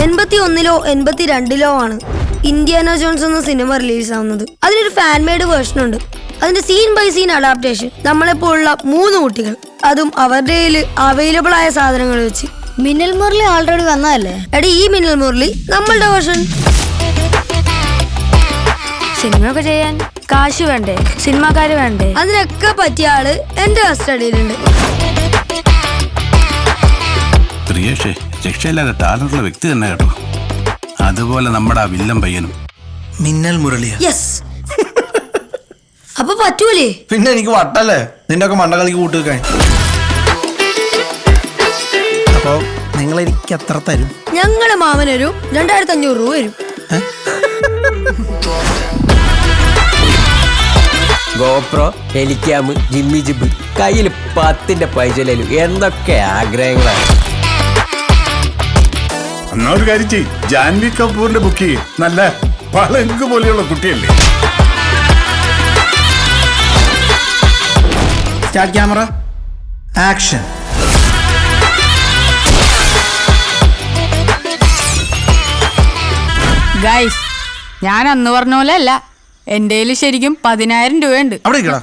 81-ലോ 82-ലോ ആണ് Indiana John's എന്ന cinema release ആവുന്നത്. അതിനൊരു ഫാൻ മെയ്ഡ് വേർഷൻ ഉണ്ട്. അതിന്റെ സീൻ ബൈ സീൻ അഡാപ്റ്റേഷൻ നമ്മളെപ്പോലുള്ള 3 കുട്ടികൾ, അതും അവരുടെ അവൈലബിൾ ആയ സാധനങ്ങൾ വെച്ച്. മിന്നൽ മുരളി ഓൾറെഡി വന്നതല്ലേ? എടി, ഈ മിന്നൽ മുരളി നമ്മളുടെ വേർഷൻ. സിനിമയൊക്കെ ചെയ്യാൻ കാശ് വേണ്ടേ, സിനിമാക്കാര് വേണ്ടേ? അതിനൊക്കെ പറ്റിയ ആള് എന്റെ കസ്റ്റഡിയിലുണ്ട്. പ്രിയേഷേ രക്ഷയില്ലാതെ ടാലന്റുള്ള വ്യക്തി തന്നെ കേട്ടോ. അതുപോലെ നമ്മുടെ ആ വില്ലൻ പയ്യനും മിന്നൽ മുരളിയ. യെസ്. അപ്പൊ പറ്റൂലേ? പിന്നെ എനിക്ക് വട്ടല്ലേ നിന്റെ ഒക്കെ മണ്ടകളിക്ക് കൂട്ടുവെക്കാൻ. അപ്പൊ നിങ്ങൾ എനിക്ക് എത്ര തരും? ഞങ്ങള് മാമനൊരു 2500 രൂപ വരും. ഗോപ്രോ, ഹെലിക്യാം, ജിമ്മി ജിബ്, കയ്യിൽ 10ന്റെ പൈസയിലും എന്തൊക്കെ ആഗ്രഹങ്ങളാണ്. എന്നാ ഒരു കാര്യം ചെയ്യ്, ജാൻവി കപൂറിന്റെ ബുക്ക് ചെയ്യ്. നല്ല പളങ്ക് പോലെയുള്ള കുട്ടിയല്ലേ. Start camera, action. ഗൈസ്, ഞാൻ അന്ന് പറഞ്ഞ പോലെ അല്ല. എന്റെ ശരിക്കും 10,000 രൂപയുണ്ട്. അവിടെ